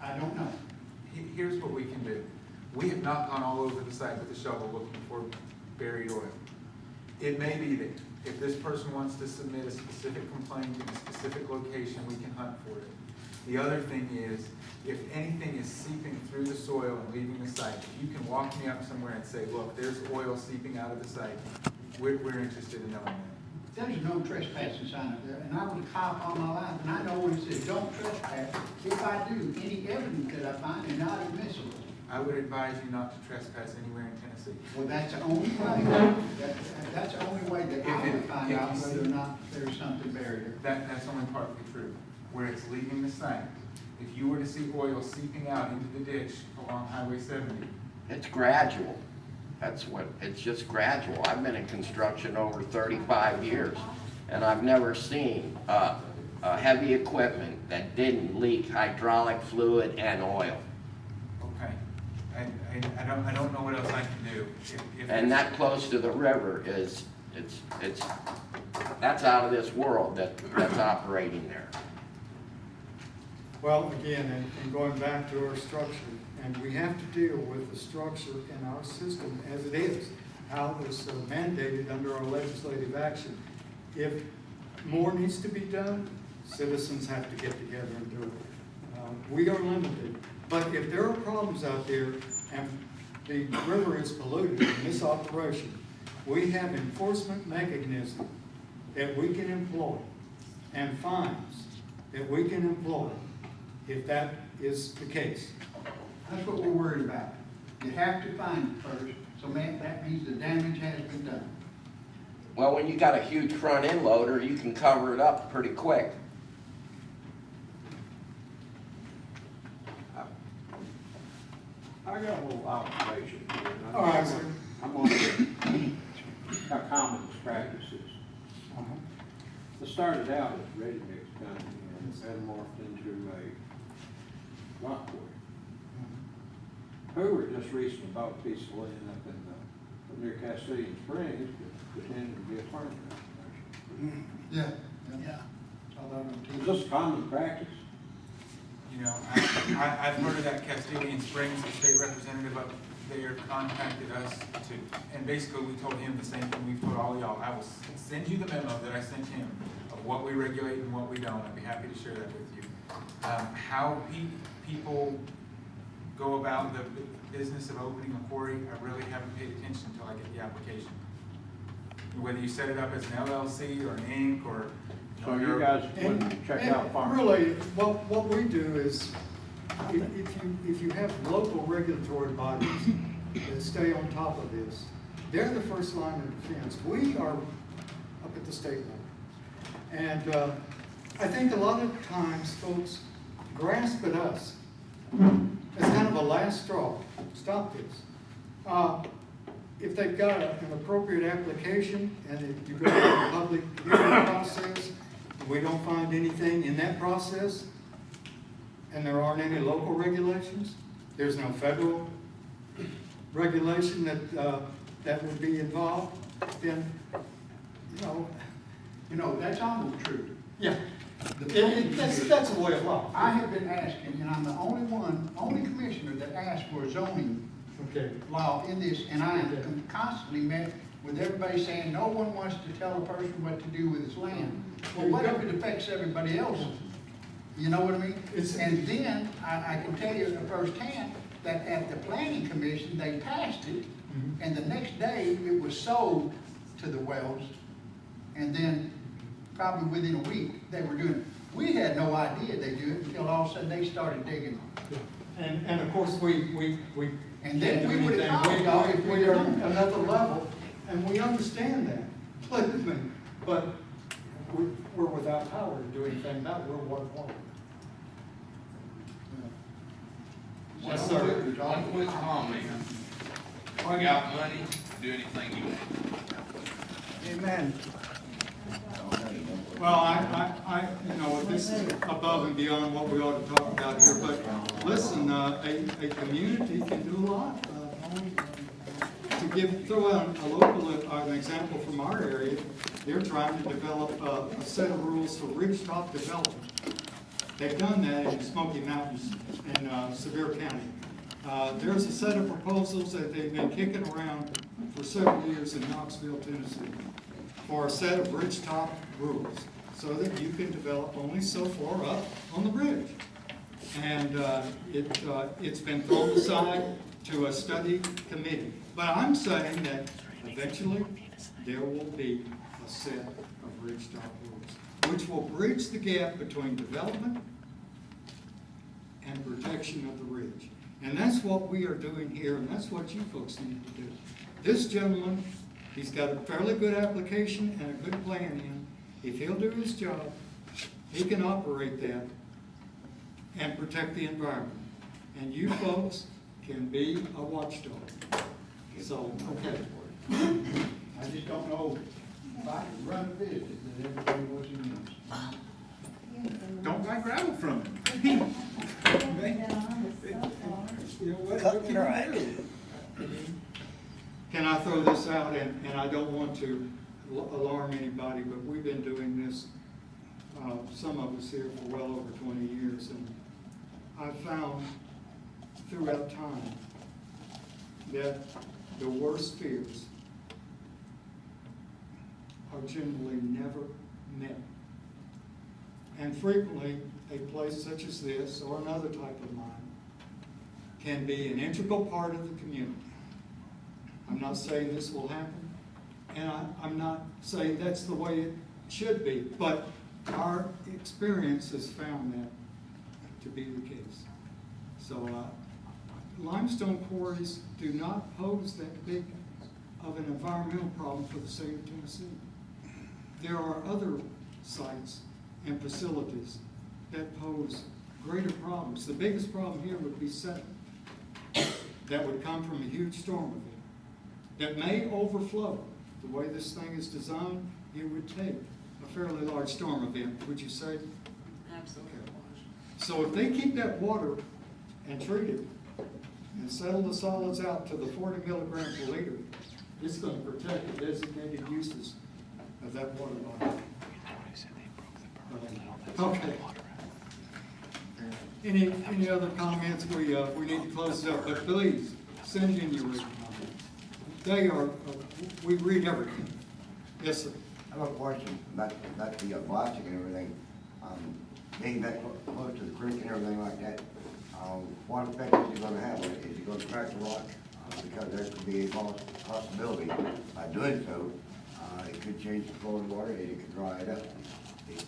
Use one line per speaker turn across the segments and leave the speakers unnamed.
I don't know.
Here's what we can do. We have not gone all over the site with a shovel looking for buried oil. It may be there. If this person wants to submit a specific complaint in a specific location, we can hunt for it. The other thing is, if anything is seeping through the soil and leaving the site, if you can walk me up somewhere and say, look, there's oil seeping out of the site, we're interested in knowing that.
There's no trespassing sign up there, and I was a cop all my life, and I know when it says don't trespass, if I do, any evidence that I find is not admissible.
I would advise you not to trespass anywhere in Tennessee.
Well, that's the only way, that's the only way that I would find
if
out
you
whether or
see-
not there's something buried there.
That's only partly true. Where it's leaving the site, if you were to see oil seeping out into the ditch along Highway 70,
It's gradual. That's what, it's just gradual. I've been in construction over 35 years, and I've never seen heavy equipment that didn't leak hydraulic fluid and oil.
okay. And I don't know what else I can do. If
And that close to the river is, that's out of this world that's operating there.
Well, again, and going back to our structure, and we have to deal with the structure in our system as it is, how it was mandated under our legislative action. If more needs to be done, citizens have to get together and do it. We are limited, but if there are problems out there and the river is polluted in this operation, we have enforcement mechanism that we can employ and fines that we can employ if that is the case.
That's what we're worried about. You have to find it first, so that means the damage has been done.
Well, when you got a huge front end loader, you can cover it up pretty quick.
I got a little observation here. and
All right, sir.
I'm on how common this practice is. It started out as ready mix company and metamorphed into a rock quarry. Hoover just recently bought a piece of land up near Castilian Springs, pretending to be a farm operation.
Yeah. Saw that on
Is
TV.
this a common practice?
You know, I've heard of that Castilian Springs, the state representative up there contacted us to, and basically we told him the same thing we've told all y'all. I will send you the memo that I sent him of what we regulate and what we don't. I'd be happy to share that with you. How people go about the business of opening a quarry, I really haven't paid attention until I get the application. Whether you set it up as an LLC or an Inc. or
So you guys wouldn't check out farm?
Really, what we do is, if you have local regulatory bodies that stay on top of this, they're the first line of defense. We are up at the state level. And I think a lot of times folks grasp at us as kind of a last straw. Stop this. If they've got an appropriate application and if you go through the public hearing process, and we don't find anything in that process, and there aren't any local regulations, there's no federal regulation that would be involved, then,
You know, that's almost true.
yeah.
The
That's a way of law.
I have been asking, and I'm the only commissioner that asked for a zoning
Okay.
law in this, and I am constantly met with everybody saying, no one wants to tell a person what to do with his land. Well, what if it affects everybody else? You know what I mean? And then, I can tell you firsthand, that at the planning commission, they passed it, and the next day, it was sold to the Wells, and then, probably within a week, they were doing it. We had no idea they do it until all of a sudden they started digging.
And of course, we
And then
can't
we
do
would've
anything.
called y'all if
We
we'd
are
known.
another level, and we understand that, believe me, but we're without power to do anything about it. We're one. Yes, sir.
One quick comment. You got money, do anything you want.
Amen. Well, I, this is above and beyond what we ought to talk about here, but listen, a community can do a lot. To throw out a local, an example from our area, they're trying to develop a set of rules for ridgetop development. They've done that in the Smoky Mountains in Sevier County. There's a set of proposals that they've been kicking around for several years in Knoxville, Tennessee, for a set of ridgetop rules, so that you can develop only so far up on the bridge. And it's been thrown aside to a study committee. But I'm saying that eventually there will be a set of ridgetop rules, which will bridge the gap between development and protection of the ridge. And that's what we are doing here, and that's what you folks need to do. This gentleman, he's got a fairly good application and a good plan in. If he'll do his job, he can operate that and protect the environment. And you folks can be a watchdog. So, okay.
I just don't know if I could run a business that everybody was against.
Don't buy gravel from him. You know, what can you do?
Can I throw this out, and I don't want to alarm anybody, but we've been doing this, some of us here, for well over 20 years, and I've found throughout time that the worst fears are generally never met. And frequently, a place such as this, or another type of mine, can be an integral part of the community. I'm not saying this will happen, and I'm not saying that's the way it should be, but our experience has found that to be the case. So limestone quarries do not pose that big of an environmental problem for the state of Tennessee. There are other sites and facilities that pose greater problems. The biggest problem here would be sediment that would come from a huge storm event that may overflow. The way this thing is designed, it would take a fairly large storm event, would you say?
Absolutely.
So if they keep that water and treat it and settle the solids out to the 40 milligrams per liter, it's going to protect the designated uses of that water body. Okay. Any other comments? We need to close it up, but please send in your written comments. They are, we read everything. Yes, sir.
I have a question about the blasting and everything. Being that close to the creek and everything like that, what effect is it gonna have? Is it gonna crack the rock? Because there could be a possibility by doing so, it could change the flow of the water, and it could dry it up. It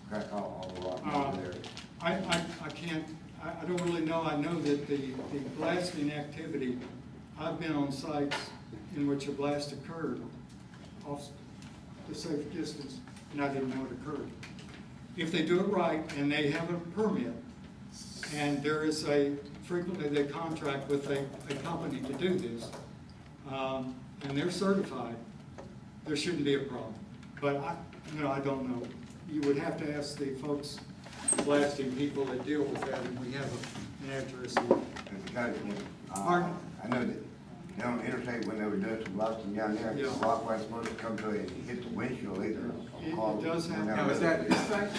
crack all the rock over there.
I can't, I don't really know. I know that the blasting activity, I've been on sites in which a blast occurred off the safe distance, and I didn't know it occurred. If they do it right and they have a permit, and there is frequently they contract with a company to do this, and they're certified, there shouldn't be a problem. But I don't know. You would have to ask the folks, blasting people that deal with that, and we have an address here.
Because,
Pardon?
I know that down the interstate when they were doing some blasting down there, the
Yeah.
rock was supposed to come to it and hit the windshield either.
It does happen.
Now, is that this site?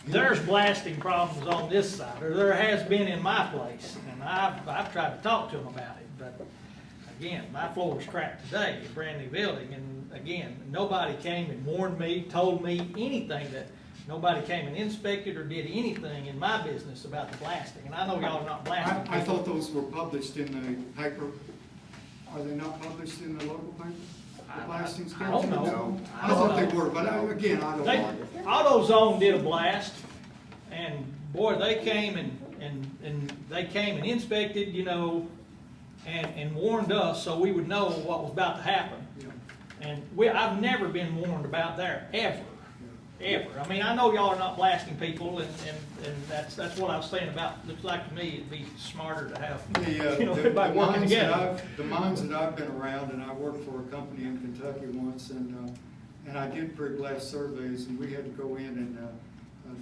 There's blasting problems on this side, or there has been in my place, and I've tried to talk to them about it, but again, my floor's cracked today, a brand new building, and again, nobody came and warned me, told me anything, that nobody came and inspected or did anything in my business about the blasting, and I know y'all are not blasting.
I thought those were published in the paper. Are they not published in the local paper? The blasting
I don't
schedule?
know.
I thought they were, but again, I don't know.
AutoZone did a blast, and boy, they came and they came and inspected, and warned us so we would know what was about to happen.
Yeah.
And I've never been warned about there, ever. I mean, I know y'all are not blasting people, and that's what I was saying about, looks like to me it'd be smarter to have, everybody working together.
The mines that I've been around, and I worked for a company in Kentucky once, and I did pre-blast surveys, and we had to go in and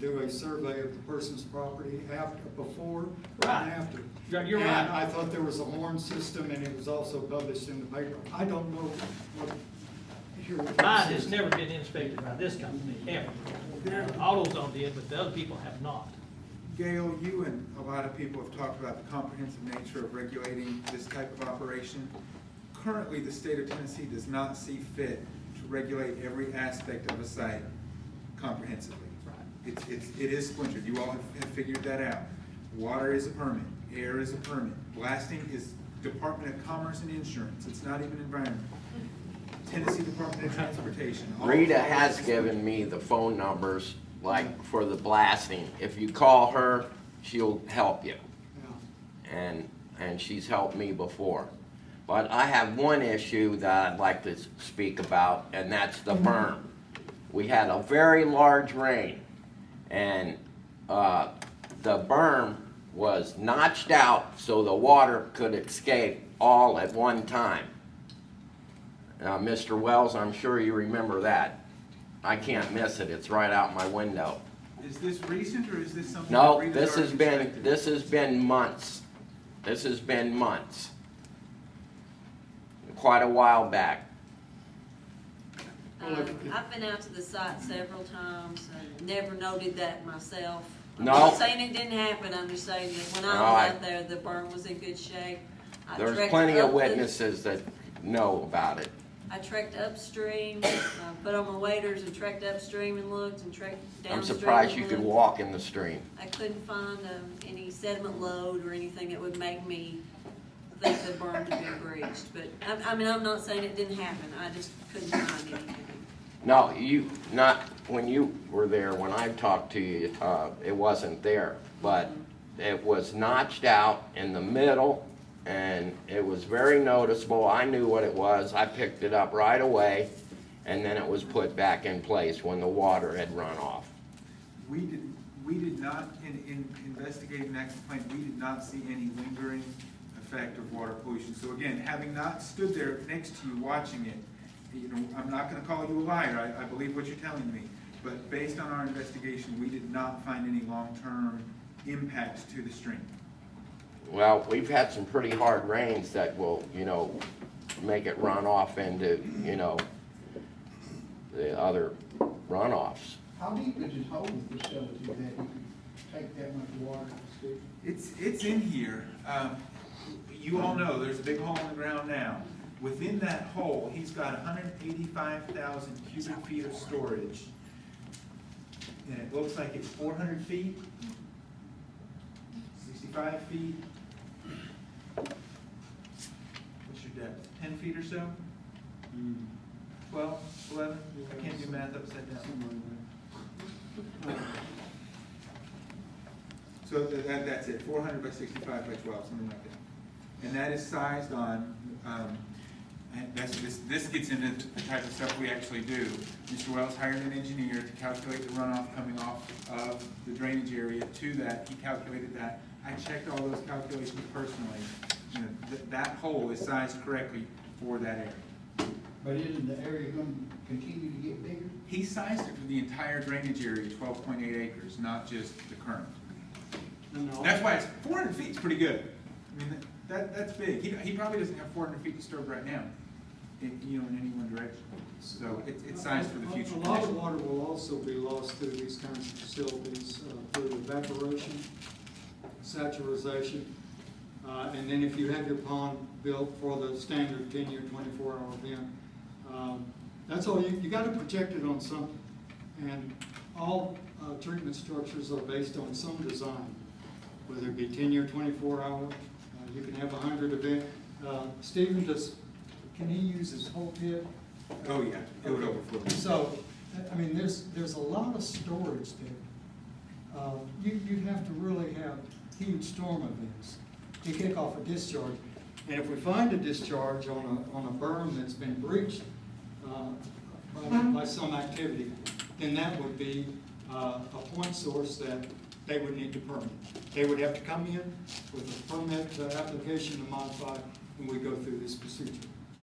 do a survey of the person's property before
Right.
and after.
You're
And
right.
I thought there was a horn system, and it was also published in the paper. I don't know what,
Mine has never been inspected by this company, ever. AutoZone did, but the other people have not.
Gail, you and a lot of people have talked about the comprehensive nature of regulating this type of operation. Currently, the state of Tennessee does not see fit to regulate every aspect of a site comprehensively. It is splintered. You all have figured that out. Water is a permit, air is a permit, blasting is Department of Commerce and Insurance. It's not even environment. Tennessee Department of Transportation.
Rita has given me the phone numbers, like for the blasting. If you call her, she'll help you. And she's helped me before. But I have one issue that I'd like to speak about, and that's the berm. We had a very large rain, and the berm was notched out so the water could escape all at one time. Now, Mr. Wells, I'm sure you remember that. I can't miss it. It's right out my window.
Is this recent or is this something?
No,
that Rita's
this has
already
been,
inspected?
this has been months. This has been months. Quite a while back.
I've been out to the site several times and never noted that myself. I'm
No.
not saying it didn't happen, I'm just saying that when I
No,
was out there, the berm was in good shape. I
There's
trekked
plenty
up
of
the-
witnesses that know about it.
I trekked upstream, put on my waders and trekked upstream and looked and trekked downstream.
I'm surprised
and
you could
looked.
walk in the stream.
I couldn't find any sediment load or anything that would make me think the berm had been breached. But, I mean, I'm not saying it didn't happen, I just couldn't find anything.
No, when you were there, when I talked to you, it wasn't there. But it was notched out in the middle, and it was very noticeable. I knew what it was. I picked it up right away, and then it was put back in place when the water had run off.
We did not, in investigating that complaint, we did not see any lingering effect of water pollution. So again, having not stood there next to you watching it, you know, I'm not gonna call you a liar, I believe what you're telling me. But based on our investigation, we did not find any long-term impacts to the stream.
Well, we've had some pretty hard rains that will, make it run off into, the other runoffs.
How deep is this holding facility that you can take that much water, Steve?
It's in here. You all know, there's a big hole in the ground now. Within that hole, he's got 185,000 cubic feet of storage. And it looks like it's 400 feet, 65 feet. What's your depth, 10 feet or so? 12, 11? I can't do math upside down. So that's it, 400 by 65 by 12, something like that. And that is sized on, and this gets into the type of stuff we actually do. Mr. Wells hired an engineer to calculate the runoff coming off of the drainage area to that. He calculated that. I checked all those calculations personally. You know, that hole is sized correctly for that area.
But isn't the area gonna continue to get bigger?
He sized it for the entire drainage area, 12.8 acres, not just the current.
No.
That's why it's 400 feet is pretty good. I mean, that's big. He probably doesn't have 400 feet disturbed right now, in any one direction. So it's sized for the future.
A lot of water will also be lost through these kinds of facilities, through evaporation, saturation, and then if you have your pond built for the standard 10-year, 24-hour event, that's all, you got to protect it on something. And all treatment structures are based on some design, whether it be 10-year, 24-hour, you can have 100 event. Stephen, can he use his whole pit?
Oh, yeah, it would overflow.
So, I mean, there's a lot of storage there. You'd have to really have huge storm events to kick off a discharge. And if we find a discharge on a berm that's been breached by some activity, then that would be a point source that they would need to permit. They would have to come in with a permit application to modify, and we go through this procedure.